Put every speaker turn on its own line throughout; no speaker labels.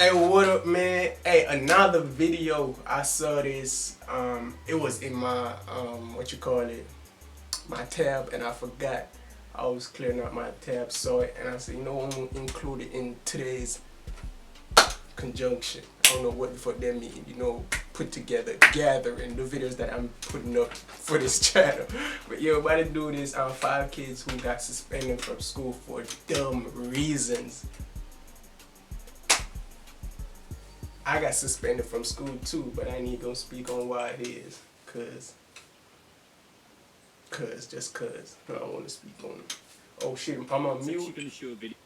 Hey, what up, man? Hey, another video. I saw this. It was in my what you call it, my tab, and I forgot. I was clearing out my tab, saw it, and I said, you know, I'm gonna include it in today's conjunction. I don't know what the fuck that means. You know, put together, gathering the videos that I'm putting up for this channel. But yo, about to do this. 5 kids who got suspended from school for dumb reasons. I got suspended from school too, but I ain't even gonna speak on why it is, just cause. I don't want to speak on it. Oh shit, I'm on mute.
Actually gonna show a video.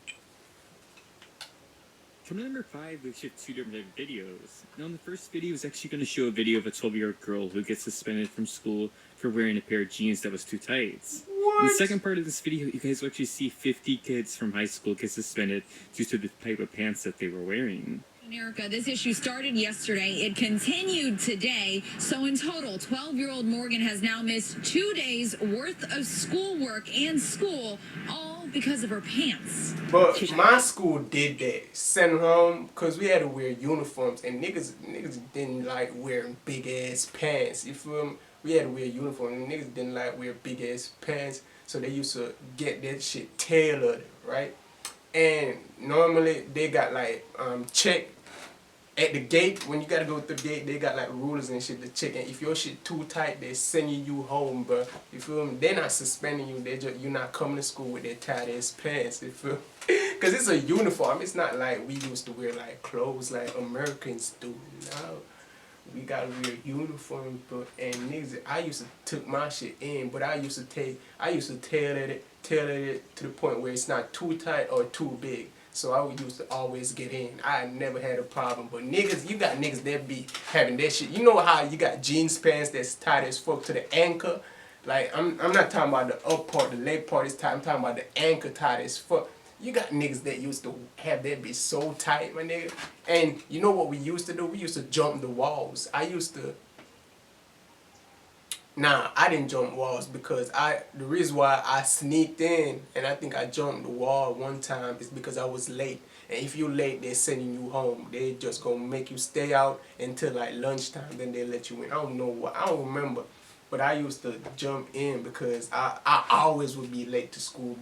Coming number 5, we should 2 different videos. Now, in the first video, is actually going to show a video of a 12-year-old girl who gets suspended from school for wearing a pair of jeans that was too tight.
What?
In the second part of this video, you guys will actually see 50 kids from high school get suspended due to the type of pants that they were wearing.
Erica, this issue started yesterday. It continued today. So in total, 12-year-old Morgan has now missed 2 days worth of schoolwork and school, all because of her pants.
But my school did that. Sent them home because we had to wear uniforms, and niggas didn't like wearing big ass pants. You feel me? We had to wear uniforms, and niggas didn't like wear big ass pants, so they used to get that shit tailored, right? And normally they got like check at the gate. When you gotta go through the gate, they got like rulers and shit to check. And if your shit too tight, they sending you home, bro. You feel me? They're not suspending you. They just, you're not coming to school with their tight ass pants. You feel me? Cause it's a uniform. It's not like we used to wear like clothes like Americans do. No, we gotta wear uniforms, bro. And niggas, I used to took my shit in, but I used to tailor it to the point where it's not too tight or too big. So I used to always get in. I never had a problem. But niggas, you got niggas that be having that shit. You know how you got jeans pants that's tight as fuck to the ankle? Like, I'm not talking about the up part, the leg part is tight. I'm talking about the ankle tight as fuck. You got niggas that used to have that be so tight, my nigga. And you know what we used to do? We used to jump the walls. Nah, I didn't jump walls because the reason why I sneaked in and I think I jumped the wall one time is because I was late. And if you're late, they're sending you home. They just gonna make you stay out until like lunchtime, then they let you in. I don't know what, I don't remember. But I used to jump in because I always would be late to school.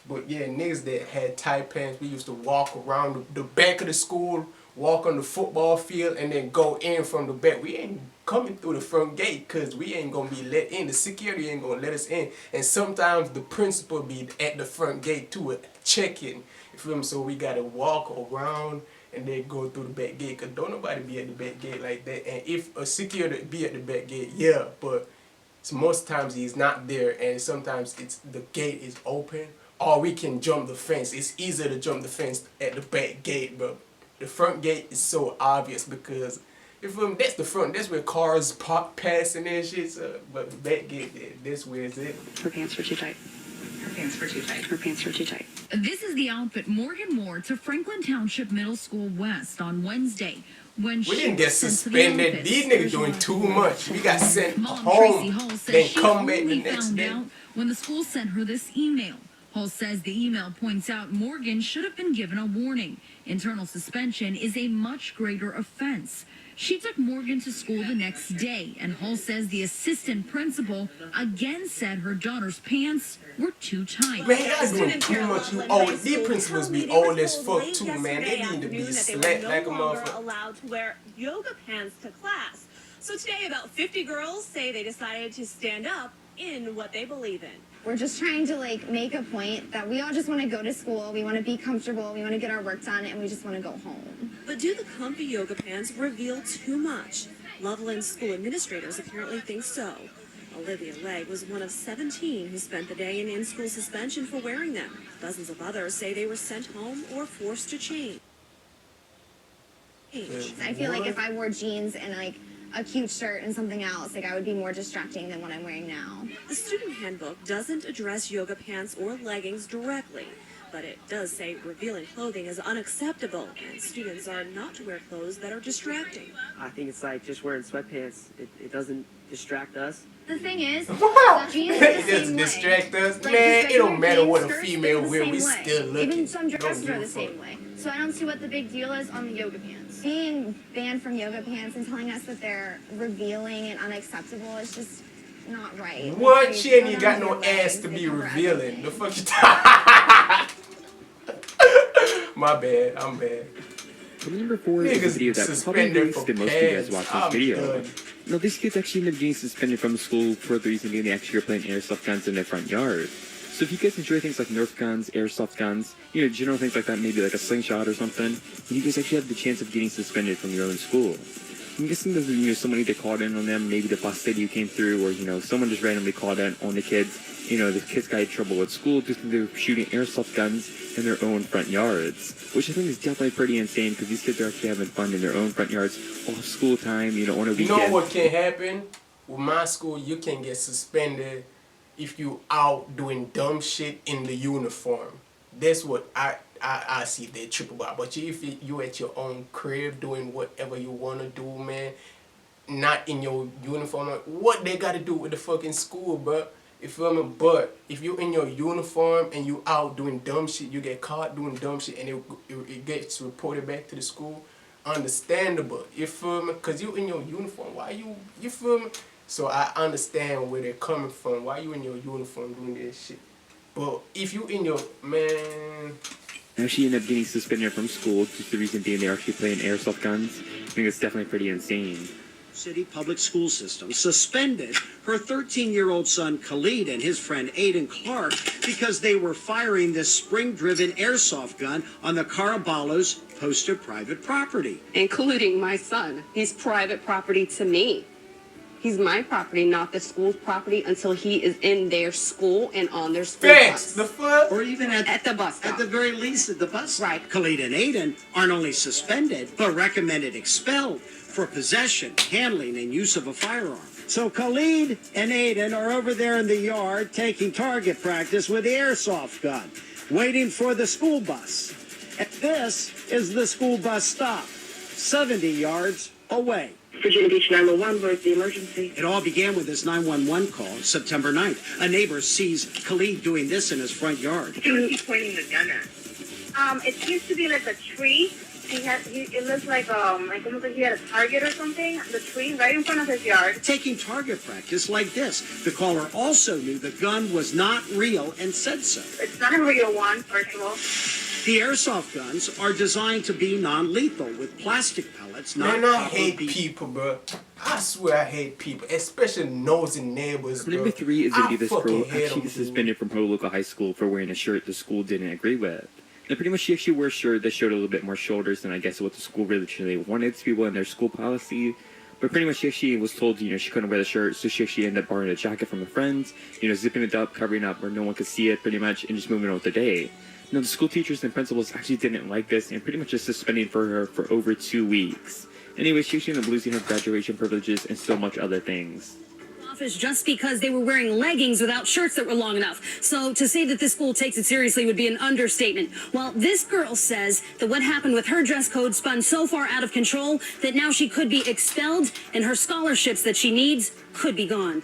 But yeah, niggas that had tight pants, we used to walk around the back of the school, walk on the football field, and then go in from the back. We ain't coming through the front gate because we ain't going to be let in. The security ain't going to let us in. And sometimes the principal be at the front gate too, checking. You feel me? So we got to walk around and then go through the back gate because don't nobody be at the back gate like that. And if a security be at the back gate, yeah, but most times he's not there, and sometimes the gate is open, or we can jump the fence. It's easier to jump the fence at the back gate, but the front gate is so obvious because if that's the front, that's where cars passing and shit. So, but the back gate, that's where it's at.
Her pants were too tight. Her pants were too tight. Her pants were too tight.
This is the outfit Morgan wore to Franklin Township Middle School West on Wednesday. When
we didn't get suspended. These niggas doing too much. We got sent home, then come back the next day.
When the school sent her this email. Hall says the email points out Morgan should have been given a warning. Internal suspension is a much greater offense. She took Morgan to school the next day, and Hall says the assistant principal again said her daughter's pants were too tight.
Man, y'all doing too much. You old. These principals be old as fuck too, man. They need to be slapped like a motherfucker.
Allowed to wear yoga pants to class. So today, about 50 girls say they decided to stand up in what they believe in.
We're just trying to make a point that we all just want to go to school, we want to be comfortable, we want to get our work done, and we just want to go home.
But do the comfy yoga pants reveal too much? Loveland school administrators apparently think so. Olivia Legg was one of 17 who spent the day in in-school suspension for wearing them. Dozens of others say they were sent home or forced to change.
I feel like if I wore jeans and a cute shirt and something else, I would be more distracting than what I'm wearing now.
The student handbook doesn't address yoga pants or leggings directly, But it does say revealing clothing is unacceptable, and students are not to wear clothes that are distracting.
I think it's like just wearing sweatpants. It doesn't distract us.
The thing is,
Wow.
jeans are the
It
same
doesn't
way.
distract us.
Like,
Man,
just
it don't
regular
matter
jeans,
what a
skirts,
female
they're the
wear, we
same way.
still looking.
Even some
Don't
dresses
give
are
a
the
fuck.
same way. So I don't see what the big deal is on the yoga pants. Being banned from yoga pants and telling us that they're revealing and unacceptable is just not right.
What?
They
She ain't even
cover
got no
your legs,
ass to
they
be
cover
revealing.
everything.
The fuck you talking? My bad. I'm bad.
But number 4 is a
Niggas
video that probably
suspended
makes
for
the most of you guys
pants.
watch this
I'm
video.
done.
No, these kids actually end up getting suspended from school for the reason being they actually are playing airsoft guns in their front yard. So if you guys enjoy things like Nerf guns, airsoft guns, general things like that, maybe like a slingshot or something, then you guys actually have the chance of getting suspended from your own school. I'm guessing that someone either called in on them, maybe the bus lady who came through, or someone just randomly called in on the kids. The kids got in trouble at school just because they were shooting airsoft guns in their own front yards, which I think is definitely pretty insane because these kids are actually having fun in their own front yards off school time, on a weekend.
You know what can happen? With my school, you can get suspended if you out doing dumb shit in the uniform. That's what I see they triple about. But if you at your own crib doing whatever you want to do, man, not in your uniform, what they got to do with the fucking school, bro? You feel me? But if you in your uniform and you out doing dumb shit, you get caught doing dumb shit and it gets reported back to the school, understandable. You feel me? Because you in your uniform. Why you feel me? So I understand where they're coming from. Why you in your uniform doing this shit? But if you in your, man...
Actually end up getting suspended from school just the reason being they're actually playing airsoft guns. I think it's definitely pretty insane.
City public school system suspended her 13-year-old son Khalid and his friend Aiden Clark because they were firing this spring-driven airsoft gun on the Caraballo's posted private property.
Including my son. He's private property to me. He's my property, not the school's property, until he is in their school and on their school
Facts!
bus.
The fuck?
Or even
At the bus stop.
At the very least at the bus stop.
Right.
Khalid and Aiden aren't only suspended, but recommended expelled for possession, handling, and use of a firearm. So Khalid and Aiden are over there in the yard taking target practice with the airsoft gun, waiting for the school bus. And this is the school bus stop, 70 yards away.
Virginia Beach 911, where's the emergency?
It all began with this 911 call, September 9th. A neighbor sees Khalid doing this in his front yard.
Who is he pointing the gun at?
It seems to be like a tree. It looks like almost like he had a target or something. The tree right in front of his yard.
Taking target practice like this. The caller also knew the gun was not real and said so.
It's not a real one, first of all.
The airsoft guns are designed to be non-lethal with plastic pellets, not
Man, I
copper
hate
bead.
people, bro. I swear I hate people, especially nosy neighbors, bro.
Number 3 is a video this girl
fucking hate
actually
them,
gets
dude.
suspended from her local high school for wearing a shirt the school didn't agree with. Now, pretty much she actually wore a shirt that showed a little bit more shoulders than I guess what the school really truly wanted to be in their school policy. But pretty much she actually was told, she couldn't wear the shirt, so she actually ended up borrowing a jacket from her friends, zipping it up, covering up where no one could see it pretty much, and just moving on with the day. Now, the school teachers and principals actually didn't like this and pretty much just suspended for her for over 2 weeks. Anyway, she actually ended up losing her graduation privileges and so much other things.
Office just because they were wearing leggings without shirts that were long enough. So to say that this school takes it seriously would be an understatement. Well, this girl says that what happened with her dress code spun so far out of control that now she could be expelled and her scholarships that she needs could be gone.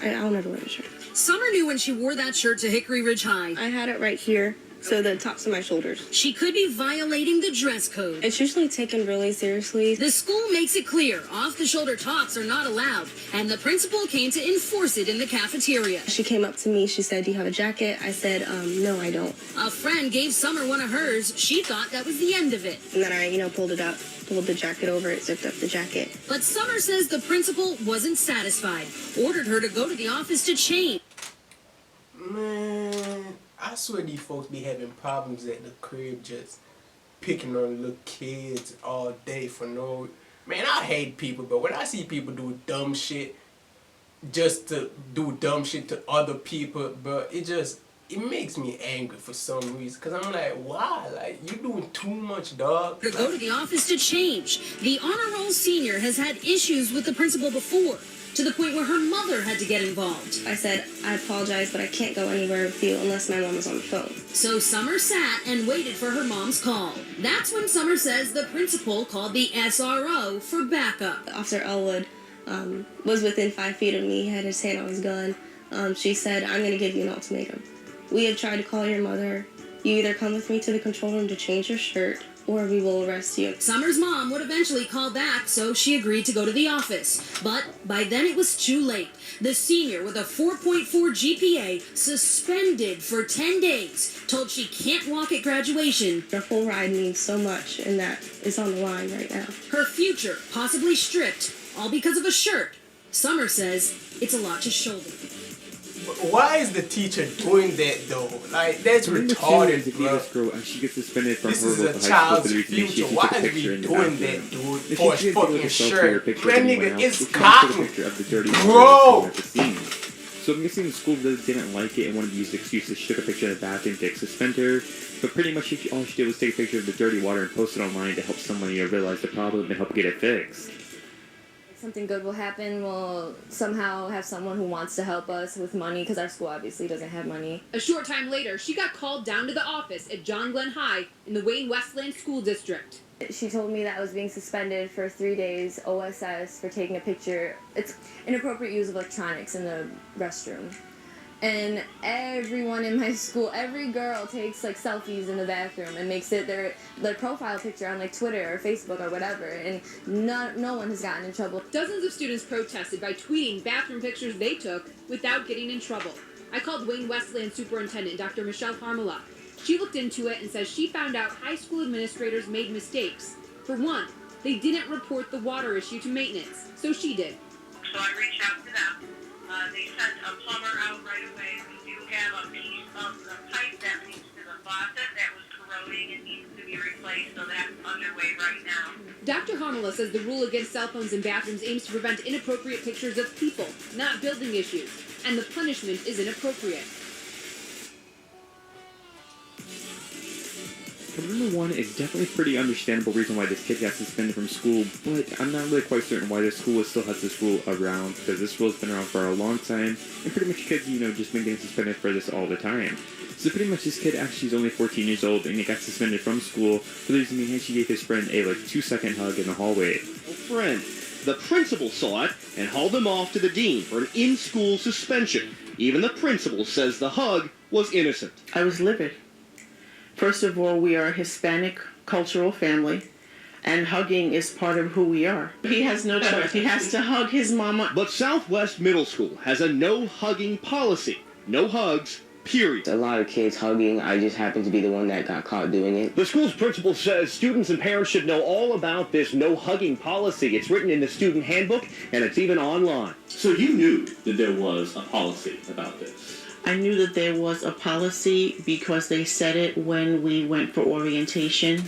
I don't know how to wear a shirt.
Summer knew when she wore that shirt to Hickory Ridge High.
I had it right here, so the tops of my shoulders.
She could be violating the dress code.
It's usually taken really seriously.
The school makes it clear off-the-shoulder tops are not allowed, and the principal came to enforce it in the cafeteria.
She came up to me, she said, "Do you have a jacket?" I said, no, I don't.
A friend gave Summer one of hers. She thought that was the end of it.
And then I, pulled it up, pulled the jacket over it, zipped up the jacket.
But Summer says the principal wasn't satisfied, ordered her to go to the office to change.
Man, I swear these folks be having problems at the crib just picking on little kids all day for no... Man, I hate people, but when I see people do dumb shit just to do dumb shit to other people, but it just... it makes me angry for some reason. Cause I'm like, why? Like, you doing too much, dog.
To go to the office to change. The honor roll senior has had issues with the principal before, to the point where her mother had to get involved.
I said, I apologize, but I can't go anywhere with you unless my mom is on the phone.
So Summer sat and waited for her mom's call. That's when Summer says the principal called the SRO for backup.
Officer Elwood was within 5 feet of me, had his hand on his gun. She said, I'm going to give you an ultimatum. We have tried to call your mother. You either come with me to the control room to change your shirt, or we will arrest you.
Summer's mom would eventually call back, so she agreed to go to the office. But by then it was too late. The senior with a 4.4 GPA, suspended for 10 days, told she can't walk at graduation.
Our full ride means so much, and that is on the line right now.
Her future possibly stripped, all because of a shirt. Summer says it's a lot to shoulder.
Why is the teacher doing that though? Like, that's retarded, bro.
This girl, she gets suspended from
This
her
is
local
a
high
child's
school for the reason
future.
she
Why
took a
is
picture
we
in the
doing
bathroom.
that, dude?
If
For
she
his
didn't
fucking
take a selfie or a
shirt.
picture
That
of anyone
nigga
else,
is
she can't take a
cotton.
picture of the dirty
Bro!
at the scene. So I'm guessing the school didn't like it and wanted to use the excuse that she took a picture in the bathroom to suspend her. But pretty much all she did was take a picture of the dirty water and post it online to help someone realize the problem and help get it fixed.
Something good will happen, we'll somehow have someone who wants to help us with money, because our school obviously doesn't have money.
A short time later, she got called down to the office at John Glenn High in the Wayne Westland School District.
She told me that I was being suspended for 3 days, OSS, for taking a picture. It's inappropriate use of electronics in the restroom. And everyone in my school, every girl takes like selfies in the bathroom and makes it their profile picture on like Twitter or Facebook or whatever, and no one has gotten in trouble.
Dozens of students protested by tweeting bathroom pictures they took without getting in trouble. I called Wayne Westland Superintendent Dr. Michelle Harmala. She looked into it and says she found out high school administrators made mistakes. For one, they didn't report the water issue to maintenance, so she did.
So I reached out to them. They sent a plumber out right away. We do have a piece of the pipe that leads to the faucet that was corroding and needs to be replaced, so that's underway right now.
Dr. Harmala says the rule against cell phones in bathrooms aims to prevent inappropriate pictures of people, not building issues, and the punishment is inappropriate.
For number one, it's definitely a pretty understandable reason why this kid got suspended from school, but I'm not really quite certain why this school still has this rule around, because this rule has been around for a long time, and pretty much kids, just been getting suspended for this all the time. So pretty much this kid actually is only 14 years old, and he got suspended from school for the reason he gave his friend a 2-second hug in the hallway.
Friend. The principal saw it and hauled him off to the dean for an in-school suspension. Even the principal says the hug was innocent.
I was livid. First of all, we are a Hispanic cultural family, and hugging is part of who we are. He has no choice. He has to hug his mama.
But Southwest Middle School has a no-hugging policy. No hugs, period.
A lot of kids hugging. I just happened to be the one that got caught doing it.
The school's principal says students and parents should know all about this no-hugging policy. It's written in the student handbook, and it's even online.
So you knew that there was a policy about this?
I knew that there was a policy because they said it when we went for orientation.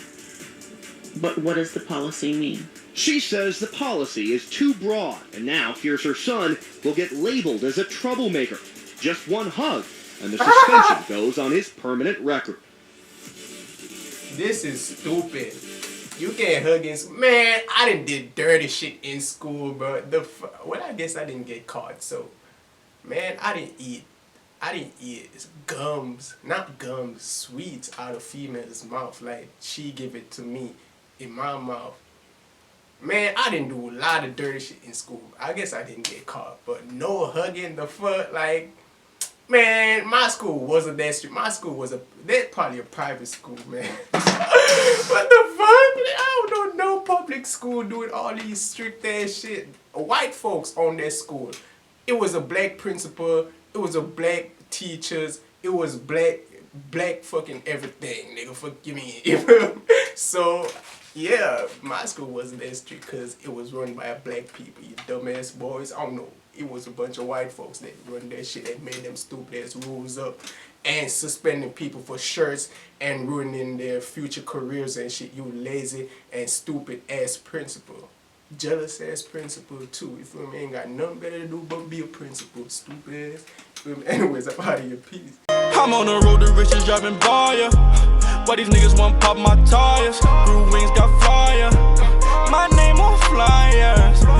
But what does the policy mean?
She says the policy is too broad, and now fears her son will get labeled as a troublemaker. Just one hug, and the suspension goes on his permanent record.
This is stupid. You can't hug in school. Man, I done did dirty shit in school, bro. Well, I guess I didn't get caught, so. Man, I didn't eat gums, not gums, sweets out of female's mouth. Like, she give it to me in my mouth. Man, I didn't do a lot of dirty shit in school. I guess I didn't get caught, but no hugging the fuck, like, man, my school wasn't that strict. My school was that's probably a private school, man. What the fuck? I don't know, no public school doing all these strict ass shit. White folks on their school. It was a black principal. It was a black teachers. It was black fucking everything, nigga. Forgive me. So, yeah, my school wasn't that strict because it was run by black people, you dumbass boys. I don't know. It was a bunch of white folks that run that shit and made them stupid ass rules up and suspending people for shirts and ruining their future careers and shit. You lazy and stupid ass principal. Jealous ass principal too. You feel me? Ain't got nothing better to do but be a principal. Stupid ass. Anyways, I'm out of your piece.
I'm on the road to riches driving by ya. Why these niggas want pop my tires? Grew wings, got flyer. My name on flyers.